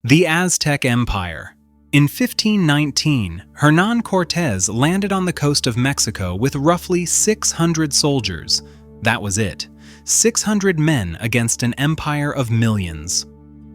The Aztec Empire. In 1519, Hernán Cortés landed on the coast of Mexico with roughly 600 soldiers. That was it. 600 men against an empire of millions.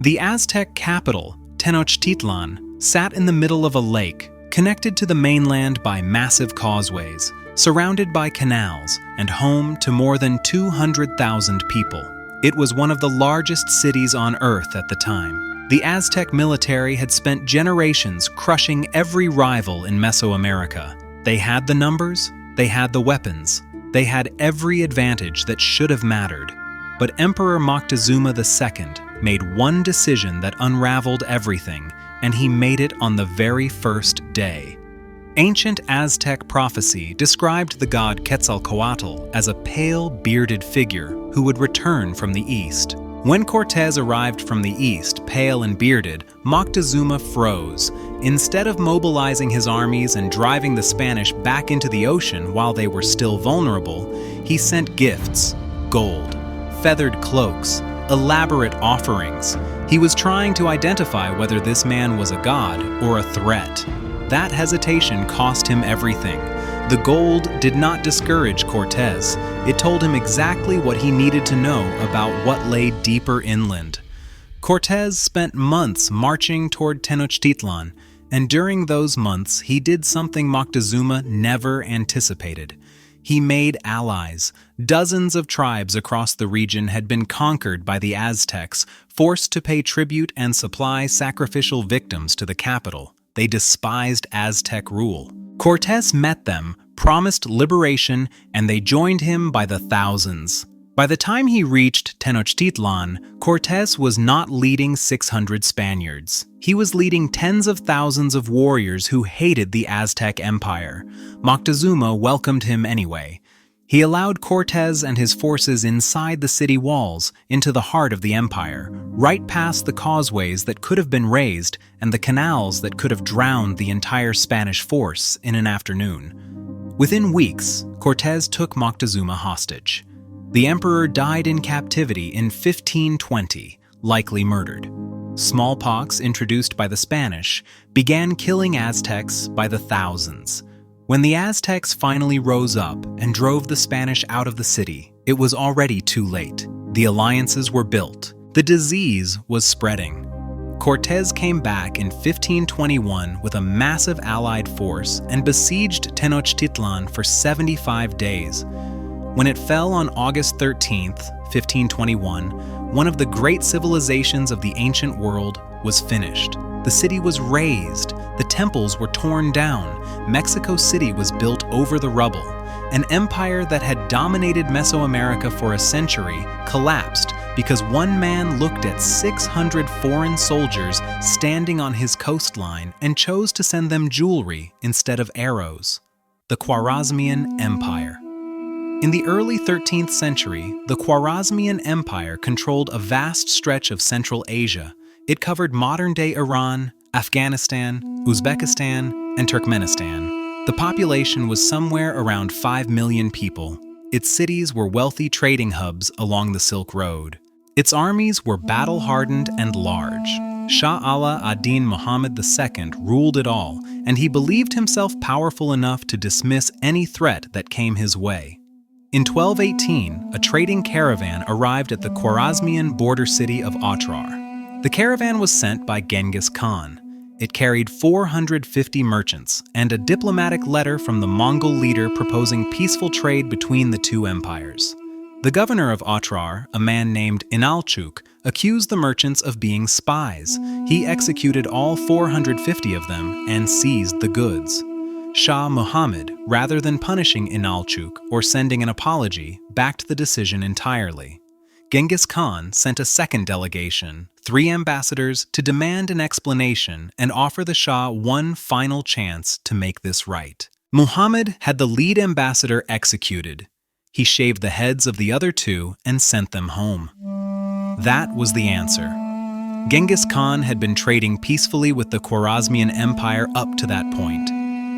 The Aztec capital, Tenochtitlan, sat in the middle of a lake, connected to the mainland by massive causeways, surrounded by canals, and home to more than 200,000 people. It was one of the largest cities on Earth at the time. The Aztec military had spent generations crushing every rival in Mesoamerica. They had the numbers, they had the weapons, they had every advantage that should have mattered. But Emperor Moctezuma II made one decision that unraveled everything, and he made it on the very first day. Ancient Aztec prophecy described the god Quetzalcoatl as a pale, bearded figure who would return from the east. When Cortés arrived from the east, pale and bearded, Moctezuma froze. Instead of mobilizing his armies and driving the Spanish back into the ocean while they were still vulnerable, he sent gifts, gold, feathered cloaks, elaborate offerings. He was trying to identify whether this man was a god or a threat. That hesitation cost him everything. The gold did not discourage Cortés. It told him exactly what he needed to know about what lay deeper inland. Cortés spent months marching toward Tenochtitlan, and during those months he did something Moctezuma never anticipated. He made allies. Dozens of tribes across the region had been conquered by the Aztecs, forced to pay tribute and supply sacrificial victims to the capital. They despised Aztec rule. Cortés met them, promised liberation, and they joined him by the thousands. By the time he reached Tenochtitlan, Cortés was not leading 600 Spaniards. He was leading tens of thousands of warriors who hated the Aztec Empire. Moctezuma welcomed him anyway. He allowed Cortés and his forces inside the city walls, into the heart of the empire, right past the causeways that could have been raised and the canals that could have drowned the entire Spanish force in an afternoon. Within weeks, Cortés took Moctezuma hostage. The emperor died in captivity in 1520, likely murdered. Smallpox, introduced by the Spanish, began killing Aztecs by the thousands. When the Aztecs finally rose up and drove the Spanish out of the city, it was already too late. The alliances were built. The disease was spreading. Cortés came back in 1521 with a massive allied force and besieged Tenochtitlan for 75 days. When it fell on August 13, 1521, one of the great civilizations of the ancient world was finished. The city was razed. The temples were torn down. Mexico City was built over the rubble. An empire that had dominated Mesoamerica for a century collapsed because one man looked at 600 foreign soldiers standing on his coastline and chose to send them jewelry instead of arrows. The Khwarazmian Empire. In the early 13th century, the Khwarazmian Empire controlled a vast stretch of Central Asia. It covered modern-day Iran, Afghanistan, Uzbekistan, and Turkmenistan. The population was somewhere around 5 million people. Its cities were wealthy trading hubs along the Silk Road. Its armies were battle-hardened and large. Shah ad-Din Muhammad II ruled it all, and he believed himself powerful enough to dismiss any threat that came his way. In 1218, a trading caravan arrived at the Khwarazmian border city of Otrar. The caravan was sent by Genghis Khan. It carried 450 merchants and a diplomatic letter from the Mongol leader proposing peaceful trade between the two empires. The governor of Otrar, a man named Inalchuk, accused the merchants of being spies. He executed all 450 of them and seized the goods. Shah Muhammad, rather than punishing Inalchuk or sending an apology, backed the decision entirely. Genghis Khan sent a second delegation, 3 ambassadors, to demand an explanation and offer the Shah one final chance to make this right. Muhammad had the lead ambassador executed. He shaved the heads of the other 2 and sent them home. That was the answer. Genghis Khan had been trading peacefully with the Khwarazmian Empire up to that point.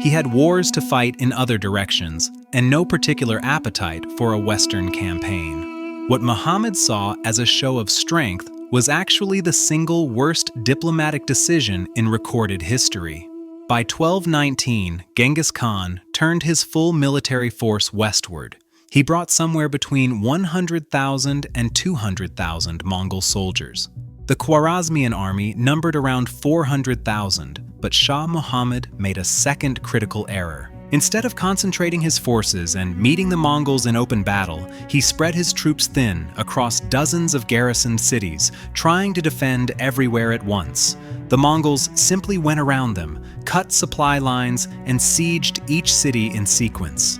He had wars to fight in other directions and no particular appetite for a Western campaign. What Muhammad saw as a show of strength was actually the single worst diplomatic decision in recorded history. By 1219, Genghis Khan turned his full military force westward. He brought somewhere between 100,000 and 200,000 Mongol soldiers. The Khwarazmian army numbered around 400,000, but Shah Muhammad made a second critical error. Instead of concentrating his forces and meeting the Mongols in open battle, he spread his troops thin across dozens of garrisoned cities, trying to defend everywhere at once. The Mongols simply went around them, cut supply lines, and sieged each city in sequence.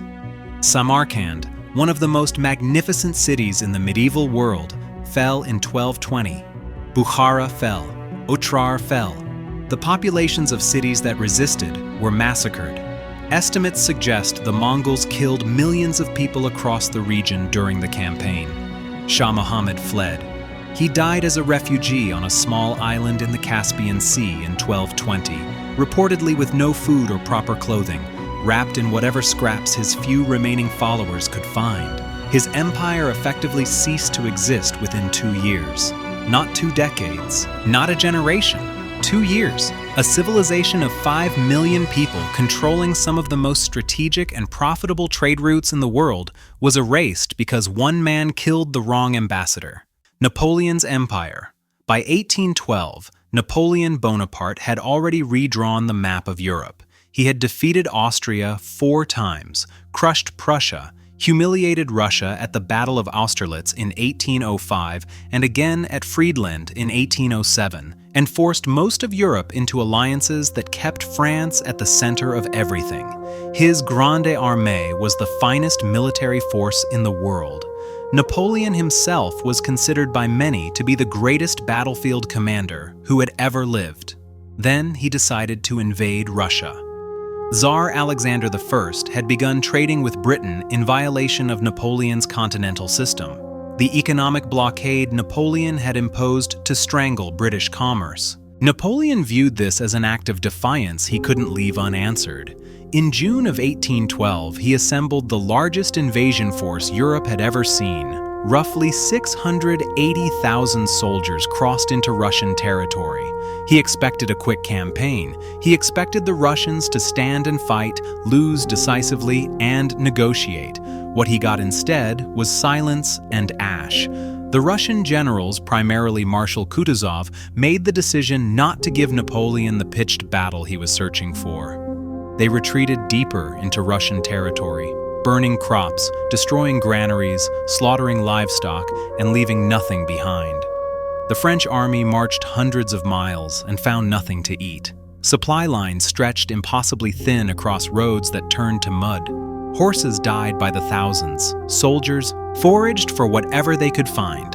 Samarkand, one of the most magnificent cities in the medieval world, fell in 1220. Bukhara fell. Otrar fell. The populations of cities that resisted were massacred. Estimates suggest the Mongols killed millions of people across the region during the campaign. Shah Muhammad fled. He died as a refugee on a small island in the Caspian Sea in 1220, reportedly with no food or proper clothing, wrapped in whatever scraps his few remaining followers could find. His empire effectively ceased to exist within 2 years. Not 2 decades, not a generation. 2 years, a civilization of 5 million people controlling some of the most strategic and profitable trade routes in the world was erased because one man killed the wrong ambassador. Napoleon's empire. By 1812, Napoleon Bonaparte had already redrawn the map of Europe. He had defeated Austria 4 times, crushed Prussia, humiliated Russia at the Battle of Austerlitz in 1805 and again at Friedland in 1807, and forced most of Europe into alliances that kept France at the center of everything. His Grande Armée was the finest military force in the world. Napoleon himself was considered by many to be the greatest battlefield commander who had ever lived. Then he decided to invade Russia. Tsar Alexander I had begun trading with Britain in violation of Napoleon's continental system, the economic blockade Napoleon had imposed to strangle British commerce. Napoleon viewed this as an act of defiance he couldn't leave unanswered. In June of 1812, he assembled the largest invasion force Europe had ever seen. Roughly 680,000 soldiers crossed into Russian territory. He expected a quick campaign. He expected the Russians to stand and fight, lose decisively, and negotiate. What he got instead was silence and ash. The Russian generals, primarily Marshal Kutuzov, made the decision not to give Napoleon the pitched battle he was searching for. They retreated deeper into Russian territory, burning crops, destroying granaries, slaughtering livestock, and leaving nothing behind. The French army marched hundreds of miles and found nothing to eat. Supply lines stretched impossibly thin across roads that turned to mud. Horses died by the thousands. Soldiers foraged for whatever they could find.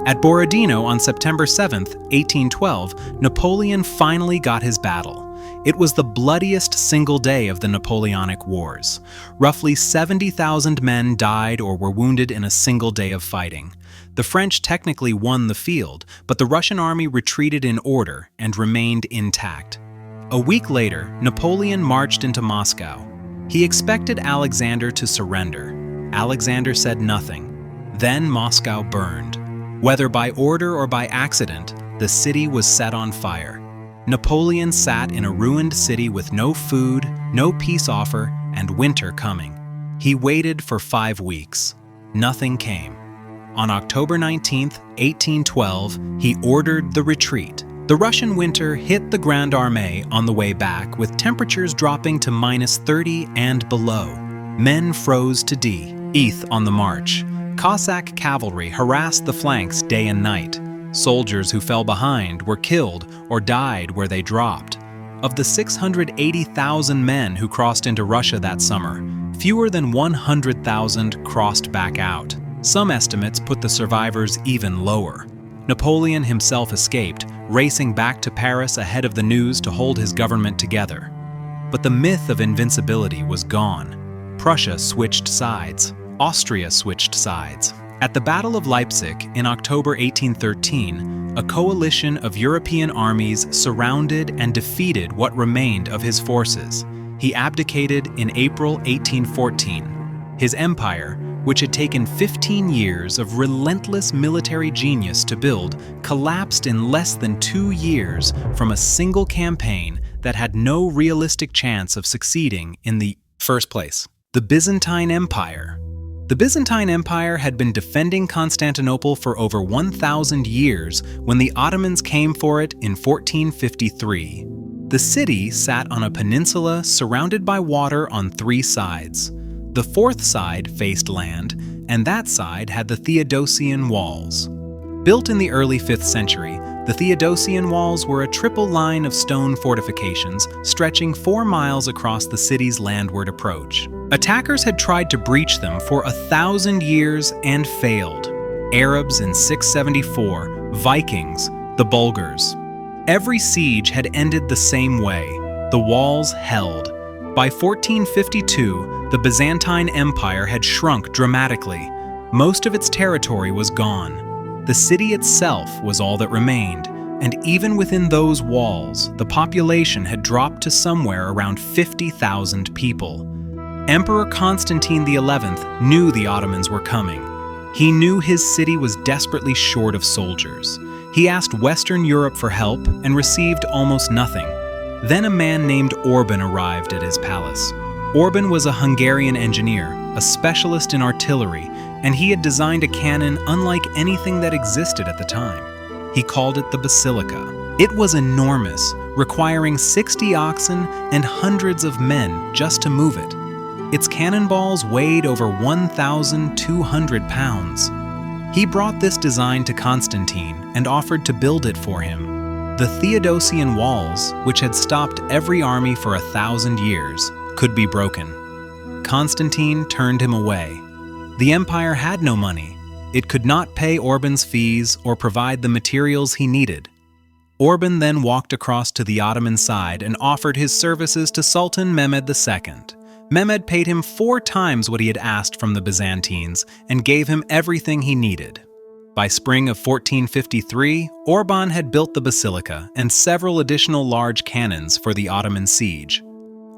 At Borodino on September 7, 1812, Napoleon finally got his battle. It was the bloodiest single day of the Napoleonic Wars. Roughly 70,000 men died or were wounded in a single day of fighting. The French technically won the field, but the Russian army retreated in order and remained intact. A week later, Napoleon marched into Moscow. He expected Alexander to surrender. Alexander said nothing. Then Moscow burned. Whether by order or by accident, the city was set on fire. Napoleon sat in a ruined city with no food, no peace offer, and winter coming. He waited for 5 weeks. Nothing came. On October 19, 1812, he ordered the retreat. The Russian winter hit the Grande Armée on the way back, with temperatures dropping to -30 and below. Men froze to death on the march. Cossack cavalry harassed the flanks day and night. Soldiers who fell behind were killed or died where they dropped. Of the 680,000 men who crossed into Russia that summer, fewer than 100,000 crossed back out. Some estimates put the survivors even lower. Napoleon himself escaped, racing back to Paris ahead of the news to hold his government together. But the myth of invincibility was gone. Prussia switched sides. Austria switched sides. At the Battle of Leipzig in October 1813, a coalition of European armies surrounded and defeated what remained of his forces. He abdicated in April 1814. His empire, which had taken 15 years of relentless military genius to build, collapsed in less than 2 years from a single campaign that had no realistic chance of succeeding in the first place. The Byzantine Empire. The Byzantine Empire had been defending Constantinople for over 1,000 years when the Ottomans came for it in 1453. The city sat on a peninsula surrounded by water on 3 sides. The 4th side faced land, and that side had the Theodosian walls. Built in the early 5th century, the Theodosian walls were a triple line of stone fortifications stretching 4 miles across the city's landward approach. Attackers had tried to breach them for 1,000 years and failed. Arabs in 674, Vikings, the Bulgars. Every siege had ended the same way. The walls held. By 1452, the Byzantine Empire had shrunk dramatically. Most of its territory was gone. The city itself was all that remained, and even within those walls, the population had dropped to somewhere around 50,000 people. Emperor Constantine XI knew the Ottomans were coming. He knew his city was desperately short of soldiers. He asked Western Europe for help and received almost nothing. Then a man named Orban arrived at his palace. Orban was a Hungarian engineer, a specialist in artillery, and he had designed a cannon unlike anything that existed at the time. He called it the Basilica. It was enormous, requiring 60 oxen and hundreds of men just to move it. Its cannonballs weighed over 1,200 pounds. He brought this design to Constantine and offered to build it for him. The Theodosian walls, which had stopped every army for 1,000 years, could be broken. Constantine turned him away. The empire had no money. It could not pay Orban's fees or provide the materials he needed. Orban then walked across to the Ottoman side and offered his services to Sultan Mehmed II. Mehmed paid him 4 times what he had asked from the Byzantines and gave him everything he needed. By spring of 1453, Orban had built the basilica and several additional large cannons for the Ottoman siege.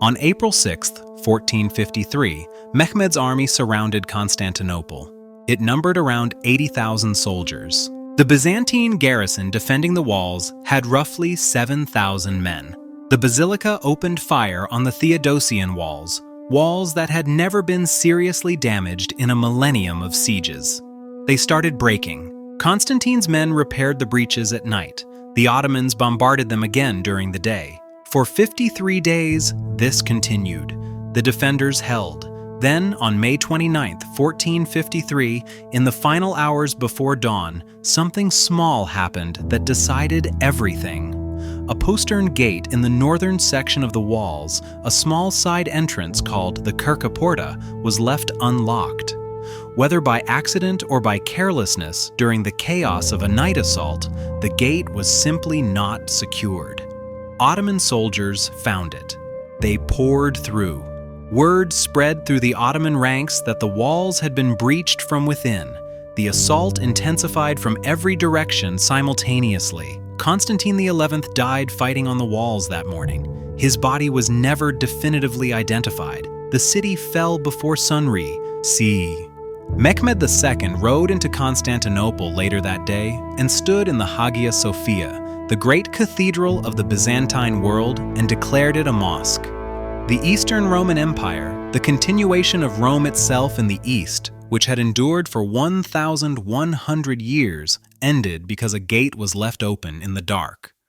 On April 6, 1453, Mehmed's army surrounded Constantinople. It numbered around 80,000 soldiers. The Byzantine garrison defending the walls had roughly 7,000 men. The basilica opened fire on the Theodosian walls that had never been seriously damaged in a millennium of sieges. They started breaking. Constantine's men repaired the breaches at night. The Ottomans bombarded them again during the day. For 53 days, this continued. The defenders held. Then, on May 29, 1453, in the final hours before dawn, something small happened that decided everything. A postern gate in the northern section of the walls, a small side entrance called the Kerkaporta, was left unlocked. Whether by accident or by carelessness during the chaos of a night assault, the gate was simply not secured. Ottoman soldiers found it. They poured through. Word spread through the Ottoman ranks that the walls had been breached from within. The assault intensified from every direction simultaneously. Constantine XI died fighting on the walls that morning. His body was never definitively identified. The city fell before sunrise. See. Mehmed II rode into Constantinople later that day and stood in the Hagia Sophia, the great cathedral of the Byzantine world, and declared it a mosque. The Eastern Roman Empire, the continuation of Rome itself in the East, which had endured for 1,100 years, ended because a gate was left open in the dark.